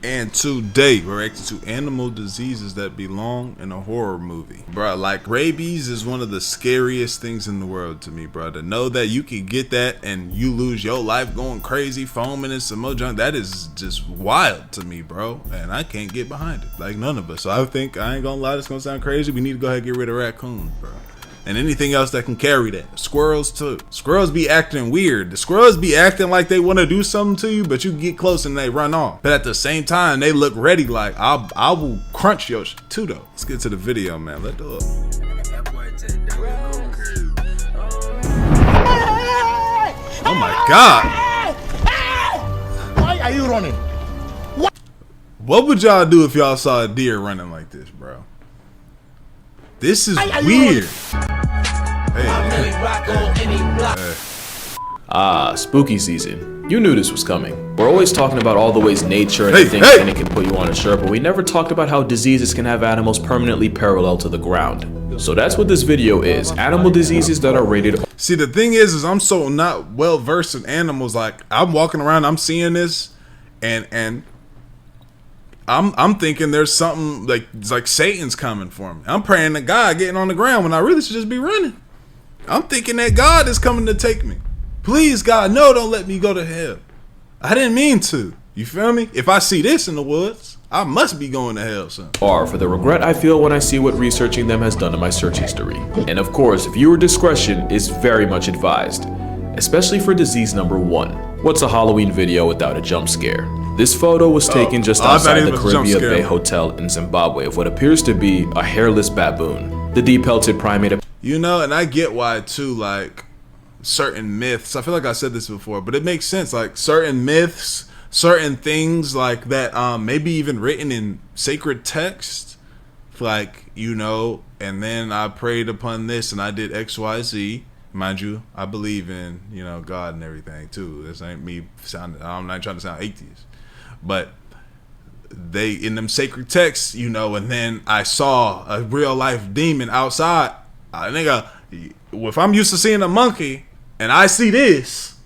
And today we're reacting to animal diseases that belong in a horror movie. Bro, like rabies is one of the scariest things in the world to me, bro. To know that you can get that and you lose your life going crazy, foaming and some more junk, that is just wild to me, bro. And I can't get behind it, like none of us. So I think, I ain't gonna lie, this gonna sound crazy. We need to go ahead and get rid of raccoons, bro. And anything else that can carry that. Squirrels too. Squirrels be acting weird. The squirrels be acting like they want to do something to you, but you get close and they run off. But at the same time, they look ready like, I will crunch your shit too though. Let's get to the video, man. Let's do it. Oh my God. Why are you running? What would y'all do if y'all saw a deer running like this, bro? This is weird. Spooky season. You knew this was coming. We're always talking about all the ways nature and things in it can put you on a shirt, but we never talked about how diseases can have animals permanently parallel to the ground. So that's what this video is. Animal diseases that are rated. See, the thing is I'm so not well versed in animals. Like, I'm walking around, I'm seeing this, and I'm thinking there's something like, it's like Satan's coming for me. I'm praying to God getting on the ground when I really should just be running. I'm thinking that God is coming to take me. Please, God, no, don't let me go to hell. I didn't mean to. You feel me? If I see this in the woods, I must be going to hell soon. Are for the regret I feel when I see what researching them has done to my search history. And of course, viewer discretion is very much advised, especially for disease number 1. What's a Halloween video without a jump scare? This photo was taken just outside the Caribbean Bay Hotel in Zimbabwe of what appears to be a hairless baboon. The depelted primate. You know, and I get why too, like certain myths. I feel like I said this before, but it makes sense. Like certain myths, certain things like that, maybe even written in sacred text, like, you know, and then I prayed upon this and I did XYZ. Mind you, I believe in, you know, God and everything too. This ain't me sounding, I'm not trying to sound atheist, but they in them sacred texts, you know, and then I saw a real life demon outside. I think if I'm used to seeing a monkey and I see this,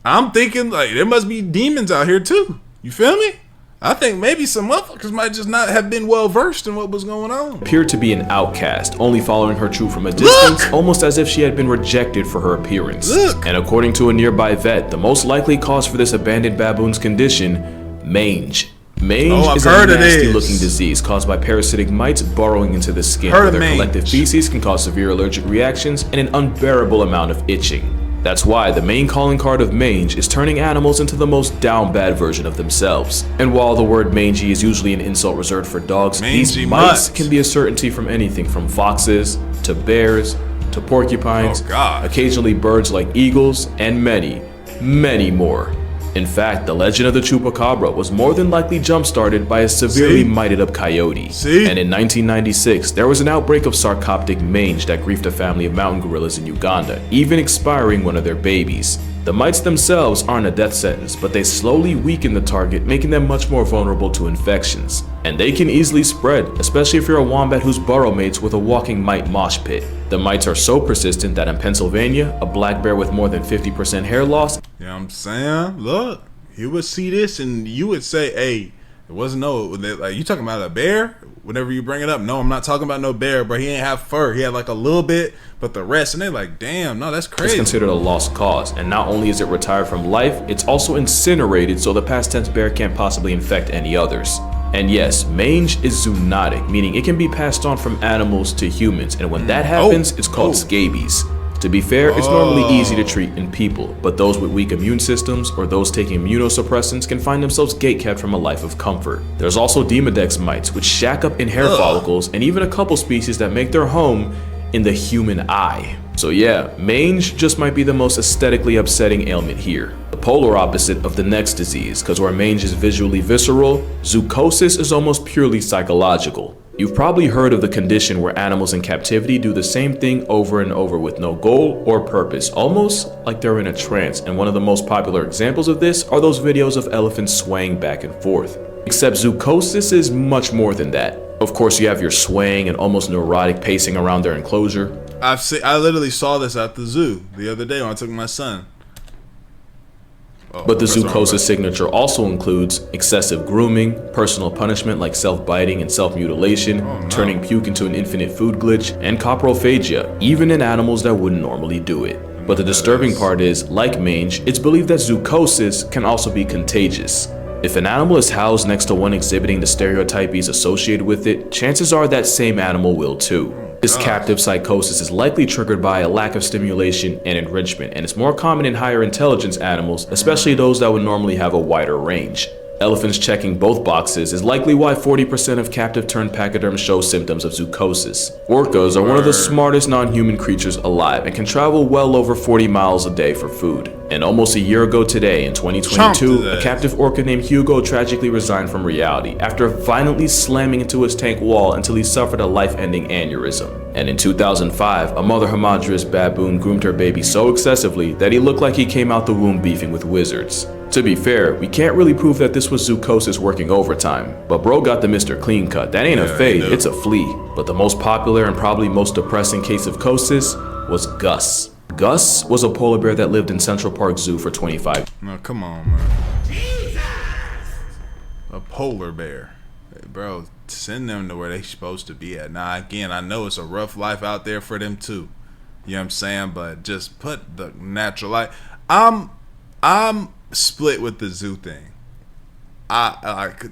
I'm thinking like there must be demons out here too. You feel me? I think maybe some motherfuckers might just not have been well versed in what was going on. Appeared to be an outcast, only following her troop from a distance, almost as if she had been rejected for her appearance. And according to a nearby vet, the most likely cause for this abandoned baboon's condition, mange. Mange is a nasty-looking disease caused by parasitic mites burrowing into the skin, where their collective feces can cause severe allergic reactions and an unbearable amount of itching. That's why the main calling card of mange is turning animals into the most down bad version of themselves. And while the word mangy is usually an insult reserved for dogs, these mites can be a certainty from anything from foxes to bears to porcupines, occasionally birds like eagles, and many, many more. In fact, the legend of the chupacabra was more than likely jump-started by a severely mited up coyote. And in 1996, there was an outbreak of sarcoptic mange that griefed a family of mountain gorillas in Uganda, even expiring one of their babies. The mites themselves aren't a death sentence, but they slowly weaken the target, making them much more vulnerable to infections. And they can easily spread, especially if you're a wombat whose burrow mates with a walking mite mosh pit. The mites are so persistent that in Pennsylvania, a black bear with more than 50% hair loss. You know what I'm saying? Look, you would see this and you would say, hey, it wasn't no, like, you talking about a bear? Whenever you bring it up, no, I'm not talking about no bear, but he ain't have fur. He had like a little bit, but the rest, and they're like, damn, no, that's crazy. It's considered a lost cause, and not only is it retired from life, it's also incinerated so the past tense bear can't possibly infect any others. And yes, mange is zoonotic, meaning it can be passed on from animals to humans, and when that happens, it's called scabies. To be fair, it's normally easy to treat in people, but those with weak immune systems or those taking immunosuppressants can find themselves gatekept from a life of comfort. There's also Demodex mites, which shack up in hair follicles, and even a couple species that make their home in the human eye. So yeah, mange just might be the most aesthetically upsetting ailment here. The polar opposite of the next disease, because where mange is visually visceral, zoochosis is almost purely psychological. You've probably heard of the condition where animals in captivity do the same thing over and over with no goal or purpose, almost like they're in a trance, and one of the most popular examples of this are those videos of elephants swaying back and forth. Except zoochosis is much more than that. Of course, you have your swaying and almost neurotic pacing around their enclosure. I literally saw this at the zoo the other day when I took my son. But the zoochosis signature also includes excessive grooming, personal punishment like self-biting and self-mutilation, turning puke into an infinite food glitch, and coprophagia, even in animals that wouldn't normally do it. But the disturbing part is, like mange, it's believed that zoochosis can also be contagious. If an animal is housed next to one exhibiting the stereotypes associated with it, chances are that same animal will too. This captive psychosis is likely triggered by a lack of stimulation and enrichment, and it's more common in higher intelligence animals, especially those that would normally have a wider range. Elephants checking both boxes is likely why 40% of captive turned pachyderms show symptoms of zoochosis. Orcas are one of the smartest non-human creatures alive and can travel well over 40 miles a day for food. And almost a year ago today, in 2022, a captive orca named Hugo tragically resigned from reality after violently slamming into his tank wall until he suffered a life-ending aneurysm. And in 2005, a mother hamadryas baboon groomed her baby so excessively that he looked like he came out the womb beefing with wizards. To be fair, we can't really prove that this was zoochosis working overtime, but bro got the Mr. Clean Cut. That ain't a fade, it's a flea. But the most popular and probably most depressing case of chosis was Gus. Gus was a polar bear that lived in Central Park Zoo for 25. No, come on, man. Jesus! A polar bear. Hey, bro, send them to where they supposed to be at. Now, again, I know it's a rough life out there for them too. You know what I'm saying? But just put the natural life. I'm split with the zoo thing.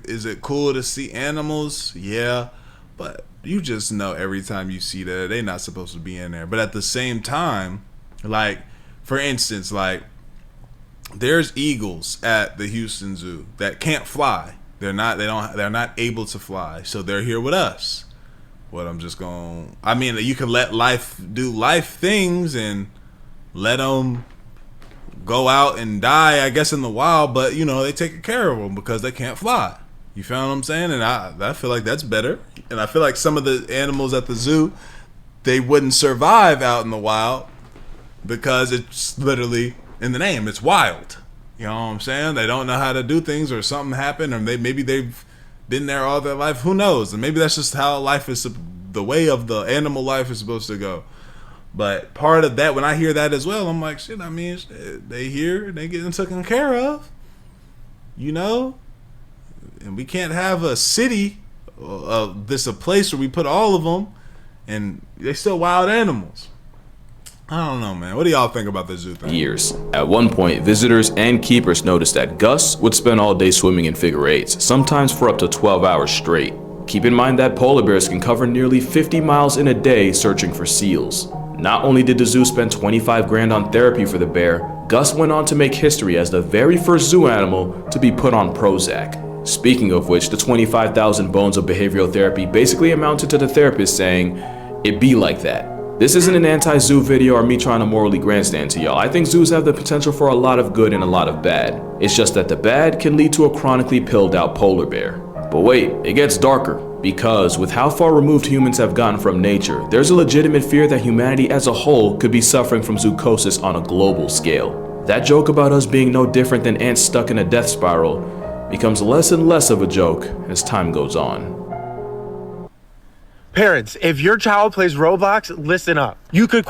Is it cool to see animals? Yeah, but you just know every time you see that they're not supposed to be in there. But at the same time, like for instance, like there's eagles at the Houston Zoo that can't fly. They're not able to fly, so they're here with us. I mean, you can let life do life things and let them go out and die, I guess, in the wild, but you know, they take care of them because they can't fly. You feel what I'm saying? And I feel like that's better. And I feel like some of the animals at the zoo, they wouldn't survive out in the wild because it's literally in the name. It's wild. You know what I'm saying? They don't know how to do things, or something happened, or maybe they've been there all their life. Who knows? And maybe that's just how life is, the way of the animal life is supposed to go. But part of that, when I hear that as well, I'm like, shit, I mean, they here, they getting taken care of, you know? And we can't have a city, a place where we put all of them, and they're still wild animals. I don't know, man. What do y'all think about the zoo thing? Years. At one point, visitors and keepers noticed that Gus would spend all day swimming in figure eights, sometimes for up to 12 hours straight. Keep in mind that polar bears can cover nearly 50 miles in a day searching for seals. Not only did the zoo spend 25 grand on therapy for the bear, Gus went on to make history as the very first zoo animal to be put on Prozac. Speaking of which, the 25,000 bones of behavioral therapy basically amounted to the therapist saying, "It be like that." This isn't an anti-zoo video or me trying to morally grandstand to y'all. I think zoos have the potential for a lot of good and a lot of bad. It's just that the bad can lead to a chronically pilled out polar bear. But wait, it gets darker. Because with how far removed humans have gotten from nature, there's a legitimate fear that humanity as a whole could be suffering from zoochosis on a global scale. That joke about us being no different than ants stuck in a death spiral becomes less and less of a joke as time goes on. Parents, if your child plays Roblox, listen up. You could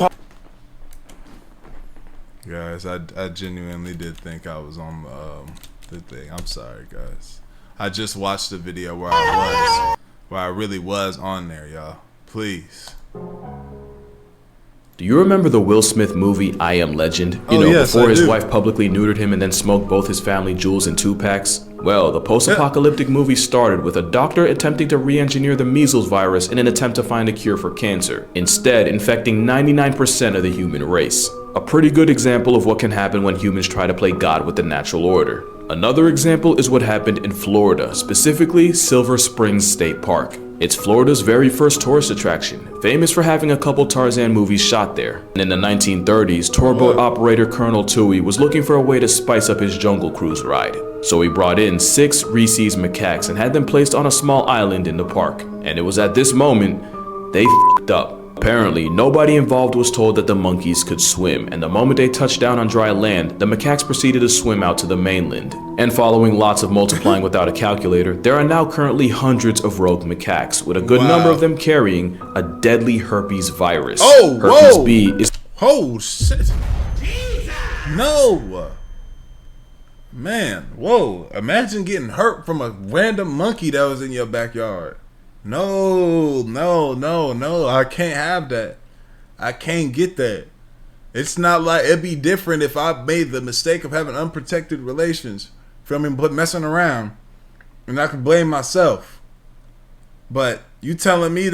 Guys, I genuinely did think I was on the thing. I'm sorry, guys. I just watched the video where I really was on there, y'all. Please. Do you remember the Will Smith movie I Am Legend? Yes, before I his do. wife publicly neutered him and then smoked both his family jewels in 2-packs? Well, the post-apocalyptic movie started with a doctor attempting to re-engineer the measles virus in an attempt to find a cure for cancer, instead infecting 99% of the human race. A pretty good example of what can happen when humans try to play God with the natural order. Another example is what happened in Florida, specifically Silver Springs State Park. It's Florida's very first tourist attraction, famous for having a couple Tarzan movies shot there. And in the 1930s, tourboat operator Colonel Toohey was looking for a way to spice up his jungle cruise ride. So he brought in 6 Rhesus macaques and had them placed on a small island in the park. And it was at this moment, they f***ed up. Apparently, nobody involved was told that the monkeys could swim, and the moment they touched down on dry land, the macaques proceeded to swim out to the mainland. And following lots of multiplying without a calculator, there are now currently hundreds of rogue macaques, with a good number of them carrying a deadly herpes virus. Oh, herpes whoa! B is... Oh, shit. Jesus! No! Man, whoa. Imagine getting hurt from a random monkey that was in your backyard. No. I can't have that. I can't get that. It's not like, it'd be different if I made the mistake of having unprotected relations from him but messing around. And I could blame myself. But you telling me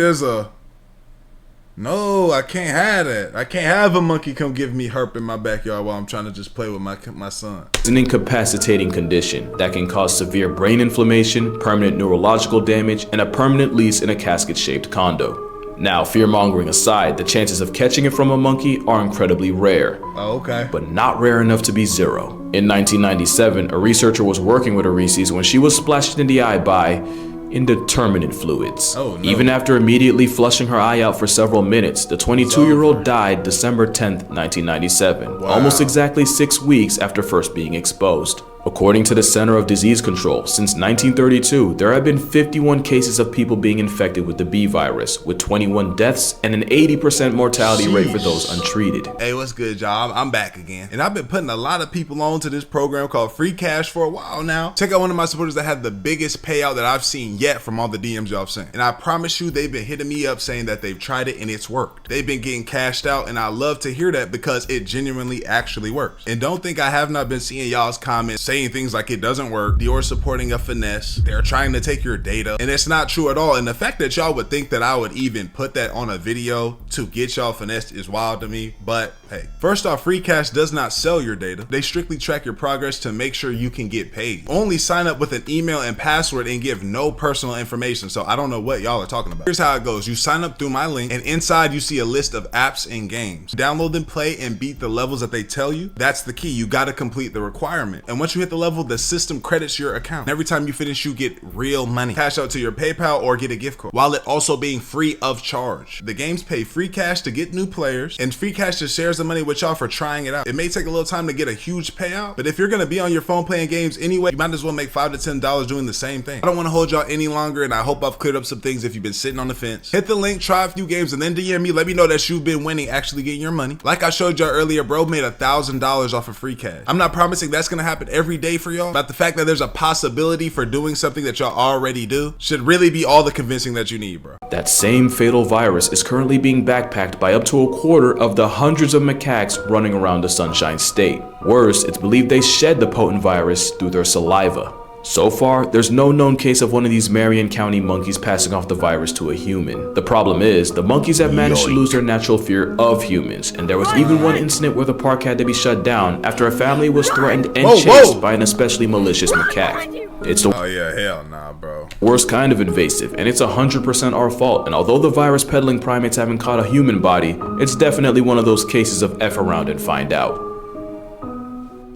no, I can't have that. I can't have a monkey come give me herp in my backyard while I'm trying to just play with my son. It's an incapacitating condition that can cause severe brain inflammation, permanent neurological damage, and a permanent lease in a casket-shaped condo. Now, fear-mongering aside, the chances of catching it from a monkey are incredibly rare. Oh, okay. But not rare enough to be zero. In 1997, a researcher was working with Arises when she was splashed in the eye by indeterminate fluids. Oh, no. Even after immediately flushing her eye out for several minutes, the 22-year-old died December 10th, 1997, Wow. almost exactly 6 weeks after first being exposed. According to the Center of Disease Control, since 1932, there have been 51 cases of people being infected with the B virus, with 21 deaths and an 80% mortality rate for those untreated. Hey, what's good, y'all? I'm back again. And I've been putting a lot of people on to this program called Free Cash for a while now. Check out one of my supporters that had the biggest payout that I've seen yet from all the DMs y'all have sent. And I promise you, they've been hitting me up saying that they've tried it and it's worked. They've been getting cashed out, and I love to hear that because it genuinely actually works. And don't think I have not been seeing y'all's comments saying things like it doesn't work, Dior supporting a finesse, they're trying to take your data, and it's not true at all. And the fact that y'all would think that I would even put that on a video to get y'all finessed is wild to me. But hey, first off, Free Cash does not sell your data. They strictly track your progress to make sure you can get paid. Only sign up with an email and password and give no personal information. So I don't know what y'all are talking about. Here's how it goes. You sign up through my link, and inside you see a list of apps and games. Download them, play, and beat the levels that they tell you. That's the key. You got to complete the requirement. And once you hit the level, the system credits your account. And every time you finish, you get real money. Cash out to your PayPal or get a gift card, while it also being free of charge. The games pay Free Cash to get new players, and Free Cash just shares the money with y'all for trying it out. It may take a little time to get a huge payout, but if you're gonna be on your phone playing games anyway, you might as well make $5 to $10 doing the same thing. I don't want to hold y'all any longer, and I hope I've cleared up some things if you've been sitting on the fence. Hit the link, try a few games, and then DM me. Let me know that you've been winning, actually getting your money. Like I showed y'all earlier, bro made $1,000 off of Free Cash. I'm not promising that's gonna happen every day for y'all, but the fact that there's a possibility for doing something that y'all already do should really be all the convincing that you need, bro. That same fatal virus is currently being backpacked by up to a quarter of the hundreds of macaques running around the Sunshine State. Worse, it's believed they shed the potent virus through their saliva. So far, there's no known case of one of these Marion County monkeys passing off the virus to a human. The problem is, the monkeys have managed to lose their natural fear of humans, and there was even one incident where the park had to be shut down after a family was threatened and chased by an especially malicious macaque. It's the Oh yeah, hell nah, bro. worst kind of invasive, and it's 100% our fault. And although the virus peddling primates haven't caught a human body, it's definitely one of those cases of F around and find out.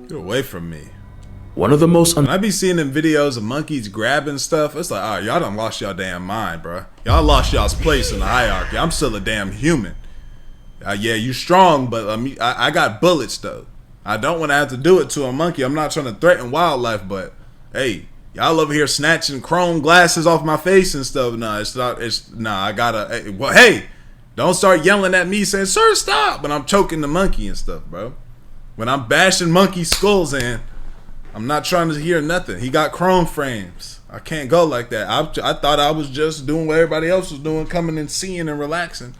Get away from me. One of the most I be seeing them videos of monkeys grabbing stuff. It's like, alright, y'all done lost y'all damn mind, bro. Y'all lost y'all's place in the hierarchy. I'm still a damn human. Yeah, you strong, but I got bullets though. I don't want to have to do it to a monkey. I'm not trying to threaten wildlife, but hey, y'all over here snatching chrome glasses off my face and stuff. Nah, it's not. I gotta. Hey, don't start yelling at me saying, "Sir, stop!" But I'm choking the monkey and stuff, bro. When I'm bashing monkey skulls in, I'm not trying to hear nothing. He got chrome frames. I can't go like that. I thought I was just doing what everybody else was doing, coming and seeing and relaxing.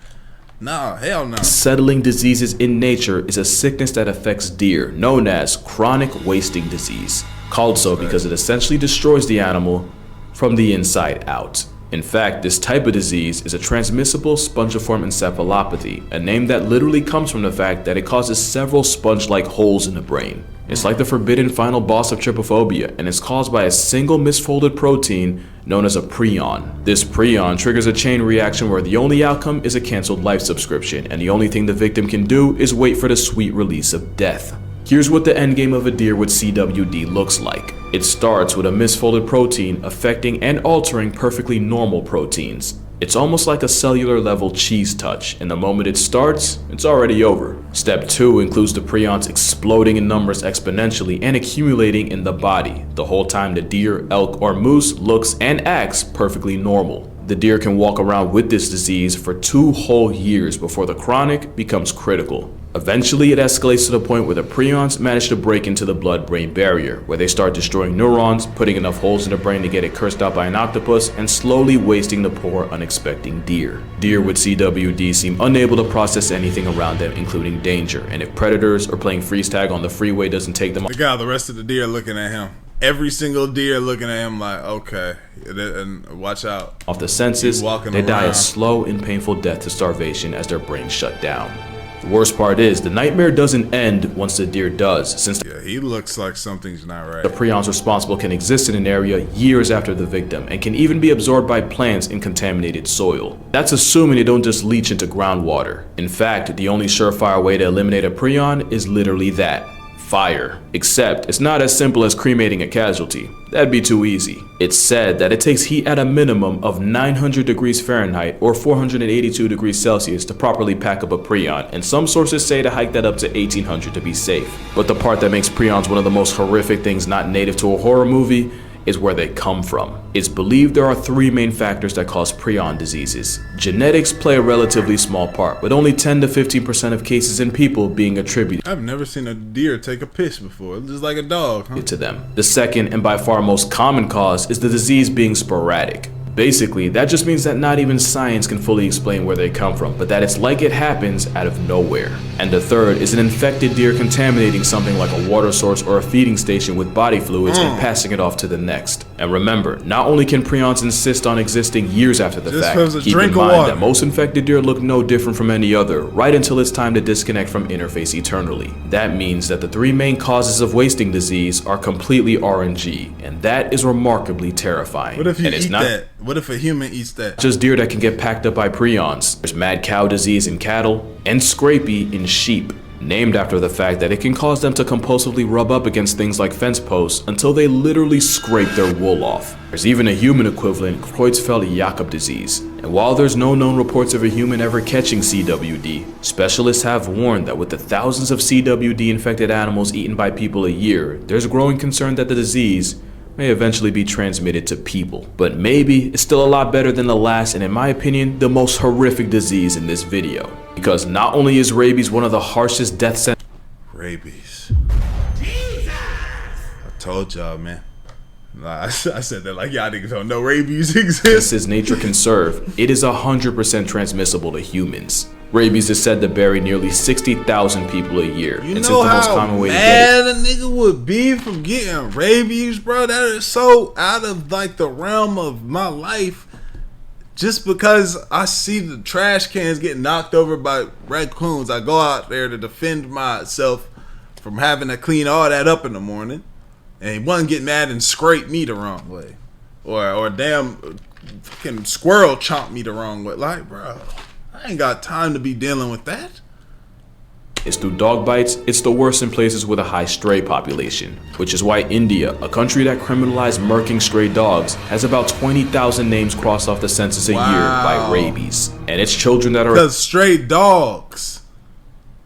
Nah, hell no. settling diseases in nature is a sickness that affects deer, known as chronic wasting disease, called so because it essentially destroys the animal from the inside out. In fact, this type of disease is a transmissible spongiform encephalopathy, a name that literally comes from the fact that it causes several sponge-like holes in the brain. It's like the forbidden final boss of trypophobia, and it's caused by a single misfolded protein known as a prion. This prion triggers a chain reaction where the only outcome is a canceled life subscription, and the only thing the victim can do is wait for the sweet release of death. Here's what the endgame of a deer with CWD looks like. It starts with a misfolded protein affecting and altering perfectly normal proteins. It's almost like a cellular level cheese touch, and the moment it starts, it's already over. Step 2 includes the prions exploding in numbers exponentially and accumulating in the body, the whole time the deer, elk, or moose looks and acts perfectly normal. The deer can walk around with this disease for 2 whole years before the chronic becomes critical. Eventually, it escalates to the point where the prions manage to break into the blood-brain barrier, where they start destroying neurons, putting enough holes in the brain to get it cursed out by an octopus, and slowly wasting the poor, unexpecting deer. Deer with CWD seem unable to process anything around them, including danger, and if predators or playing freeze tag on the freeway doesn't take them Look how the rest of the deer looking at him. Every single deer looking at him like, okay, and watch out. off the senses, they die around. a slow and painful death to starvation as their brains shut down. The worst part is, the nightmare doesn't end once the deer does, since Yeah, he looks like something's not right. the prions responsible can exist in an area years after the victim and can even be absorbed by plants in contaminated soil. That's assuming they don't just leach into groundwater. In fact, the only surefire way to eliminate a prion is literally that. Fire. Except, it's not as simple as cremating a casualty. That'd be too easy. It's said that it takes heat at a minimum of 900 degrees Fahrenheit or 482 degrees Celsius to properly pack up a prion, and some sources say to hike that up to 1800 to be safe. But the part that makes prions one of the most horrific things not native to a horror movie is where they come from. It's believed there are 3 main factors that cause prion diseases. Genetics play a relatively small part, with only 10 to 15% of cases in people being attributed I've never seen a deer take a piss before. It's just like a dog, huh? to them. The second and by far most common cause is the disease being sporadic. Basically, that just means that not even science can fully explain where they come from, but that it's like it happens out of nowhere. And the third is an infected deer contaminating something like a water source or a feeding station with body fluids and passing it off to the next. And remember, not only can prions insist on existing years after the Just fact, as a keep drink in of mind water. that most infected deer look no different from any other, right until it's time to disconnect from interface eternally. That means that the 3 main causes of wasting disease are completely RNG, and that is remarkably terrifying. What if you And it's eat not that? What if a human eats that? just deer that can get packed up by prions. There's mad cow disease in cattle and scrapie in sheep, named after the fact that it can cause them to compulsively rub up against things like fence posts until they literally scrape their wool off. There's even a human equivalent, Creutzfeldt-Jakob disease. And while there's no known reports of a human ever catching CWD, specialists have warned that with the thousands of CWD infected animals eaten by people a year, there's growing concern that the disease may eventually be transmitted to people. But maybe it's still a lot better than the last and, in my opinion, the most horrific disease in this video. Because not only is rabies one of the harshest death sentences Rabies. I told y'all, man. Nah, I said that like y'all niggas don't know rabies exists. nature can serve, it is 100% transmissible to humans. Rabies is said to bury nearly 60,000 people a year. You and know since the most how common way to get it, mad a nigga would be from getting rabies, bro? That is so out of like the realm of my life. Just because I see the trash cans getting knocked over by raccoons, I go out there to defend myself from having to clean all that up in the morning. And one get mad and scrape me the wrong way. Or damn fucking squirrel chomp me the wrong way. Like, bro, I ain't got time to be dealing with that. it's through dog bites. It's the worst in places with a high stray population, which is why India, a country that criminalized murking stray dogs, has about 20,000 names crossed off the census a year by rabies. And it's children that are Because stray dogs.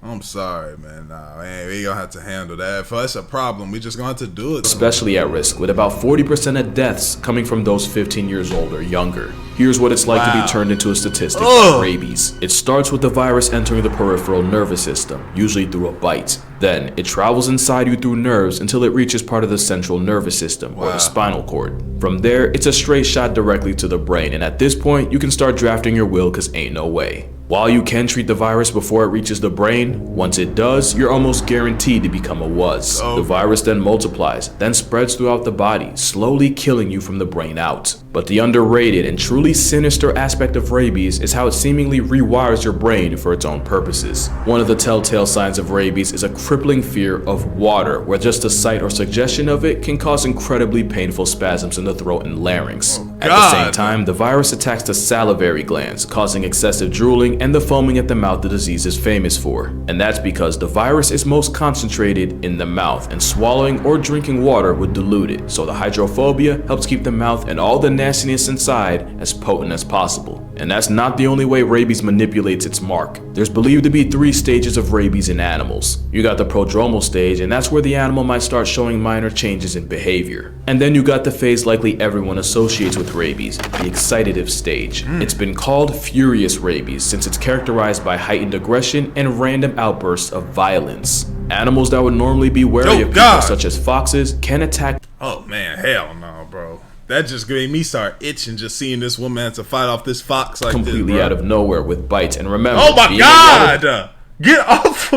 I'm sorry, man. Nah, man, we gonna have to handle that. If that's a problem, we just gonna have to do it. especially at risk, with about 40% of deaths coming from those 15 years old or younger. Here's what it's like to be turned into a statistic of rabies. It starts with the virus entering the peripheral nervous system, usually through a bite. Then, it travels inside you through nerves until it reaches part of the central nervous system, or the spinal cord. From there, it's a straight shot directly to the brain, and at this point, you can start drafting your will cause ain't no way. While you can treat the virus before it reaches the brain, once it does, you're almost guaranteed to become a WUS. The virus then multiplies, then spreads throughout the body, slowly killing you from the brain out. But the underrated and truly sinister aspect of rabies is how it seemingly rewires your brain for its own purposes. One of the telltale signs of rabies is a crippling fear of water, where just the sight or suggestion of it can cause incredibly painful spasms in the throat and larynx. At the same time, the virus attacks the salivary glands, causing excessive drooling and the foaming at the mouth the disease is famous for. And that's because the virus is most concentrated in the mouth, and swallowing or drinking water would dilute it. So the hydrophobia helps keep the mouth and all the nastiness inside as potent as possible. And that's not the only way rabies manipulates its mark. There's believed to be 3 stages of rabies in animals. You got the prodromal stage, and that's where the animal might start showing minor changes in behavior. And then you got the phase likely everyone associates with rabies, the excitative stage. It's been called furious rabies since it's characterized by heightened aggression and random outbursts of violence. Animals that would normally be wary of people, such as foxes, can attack. Oh man, hell no, bro. That just made me start itching just seeing this woman have to fight off this fox like completely this, out of nowhere with bites. And remember, oh my god, get off,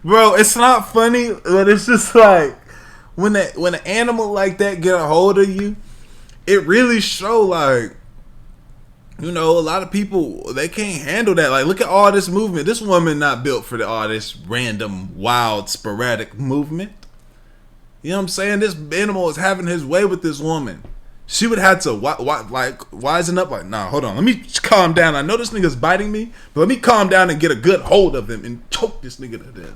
bro. It's not funny, but it's just like when an animal like that get a hold of you, it really show like, you know, a lot of people, they can't handle that. Like, look at all this movement. This woman not built for all this random, wild, sporadic movement. You know what I'm saying? This animal is having his way with this woman. She would have to wisen up like, nah, hold on, let me calm down. I know this nigga's biting me, but let me calm down and get a good hold of him and choke this nigga to death.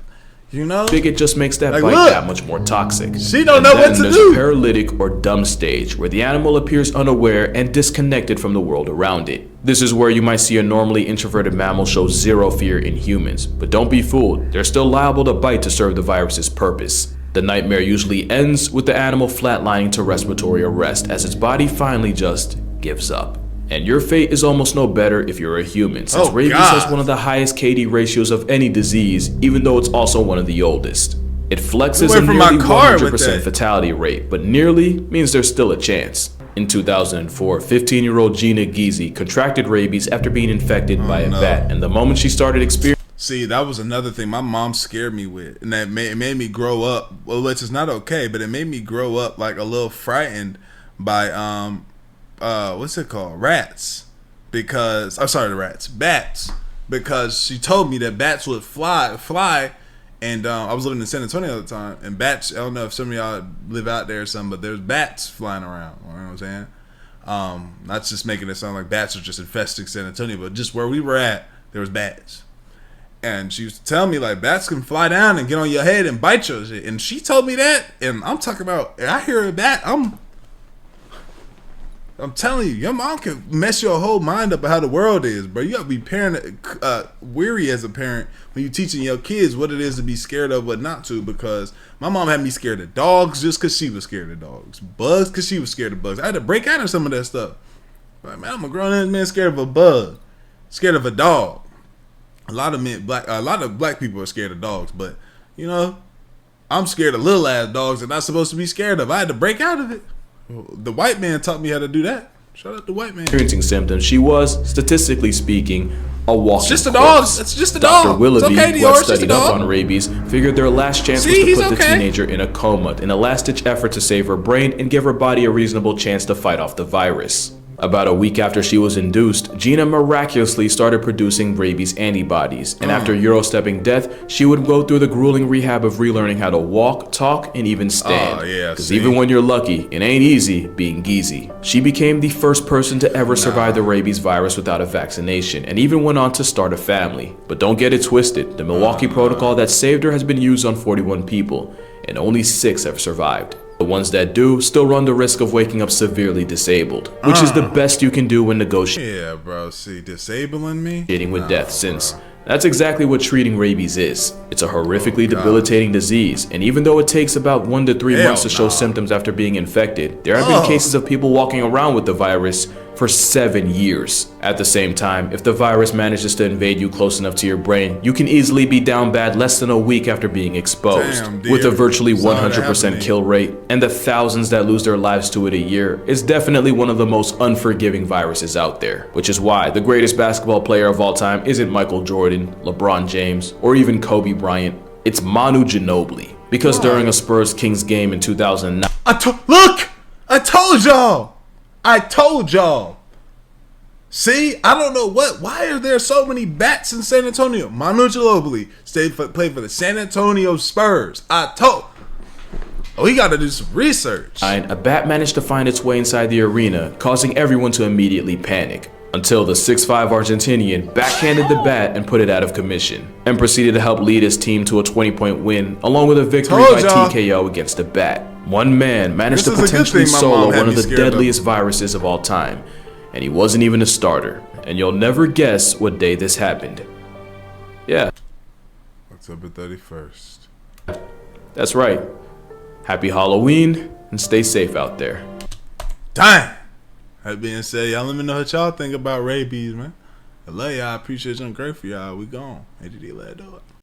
You know? I think it just makes that like, bite look, that much more toxic. She don't know what to there's do. A paralytic or dumb stage where the animal appears unaware and disconnected from the world around it. This is where you might see a normally introverted mammal show zero fear in humans, but don't be fooled, they're still liable to bite to serve the virus's purpose. The nightmare usually ends with the animal flatlining to respiratory arrest as its body finally just gives up. And your fate is almost no better if you're a human, since rabies has one of the highest KD ratios of any disease, even though it's also one of the oldest. It flexes a nearly 100% fatality rate, but nearly means there's still a chance. In 2004, 15-year-old Gina Giese contracted rabies after being infected by a bat, and the moment she started experiencing... See, that was another thing my mom scared me with, and that made me grow up, well, which is not okay, but it made me grow up like a little frightened by, what's it called? Rats. Because, I'm sorry, bats. Because she told me that bats would fly, and I was living in San Antonio at the time, and bats, I don't know if some of y'all live out there or something, but there's bats flying around, you know what I'm saying? Not just making it sound like bats are just infesting San Antonio, but just where we were at, there was bats. And she used to tell me, like, bats can fly down and get on your head and bite your shit. And she told me that, and I'm talking about, I hear a bat, I'm telling you, your mom can mess your whole mind up of how the world is, bro. You gotta be weary as a parent when you teaching your kids what it is to be scared of, what not to. Because my mom had me scared of dogs just because she was scared of dogs, bugs because she was scared of bugs. I had to break out of some of that stuff. Like, man, I'm a grown ass man scared of a bug, scared of a dog. A lot of black people are scared of dogs, but you know, I'm scared of little ass dogs that I'm not supposed to be scared of. I had to break out of it. The white man taught me how to do that. Shout out to white man. Experiencing symptoms, she was, statistically speaking, a walking It's just a dog. It's just a dog. Dr. Willoughby, it's okay, who Dior, had studied up on rabies, figured their last chance was to put the teenager in a coma in a last-ditch effort to save her brain and give her body a reasonable chance to fight off the virus. About a week after she was induced, Gina miraculously started producing rabies antibodies, and after Eurostepping death, she would go through the grueling rehab of relearning how to walk, talk, and even stand. Because even when you're lucky, it ain't easy being Giese. She became the first person to ever survive the rabies virus without a vaccination, and even went on to start a family. But don't get it twisted, the Milwaukee protocol that saved her has been used on 41 people, and only 6 have survived. The ones that do still run the risk of waking up severely disabled, which is the best you can do when negotiating. Yeah, bro, see, disabling me? With death, since that's exactly what treating rabies is. It's a horrifically debilitating disease, and even though it takes about 1 to 3 months to show symptoms after being infected, there have been cases of people walking around with the virus for 7 years. At the same time, if the virus manages to invade you close enough to your brain, you can easily be down bad less than a week after being exposed. With a virtually 100% kill rate, and the thousands that lose their lives to it a year, it's definitely one of the most unforgiving viruses out there. Which is why the greatest basketball player of all time isn't Michael Jordan, LeBron James, or even Kobe Bryant. It's Manu Ginobili. Because during a Spurs-Kings game in 2009... I told y'all. See, I don't know why are there so many bats in San Antonio? Manu Ginobili played for the San Antonio Spurs. He got to do some research. A bat managed to find its way inside the arena, causing everyone to immediately panic. until the 6'5" Argentinian backhanded the bat and put it out of commission, and proceeded to help lead his team to a 20-point win, along with a victory by TKO against the bat. One man managed to potentially solo one of the deadliest viruses of all time, and he wasn't even a starter. And you'll never guess what day this happened. Yeah. October 31st. That's right. Happy Halloween, and stay safe out there. Dang! That being said, y'all let me know what y'all think about rabies, man. I love y'all. I appreciate you. I'm grateful for y'all. We gone. ADD, let do it.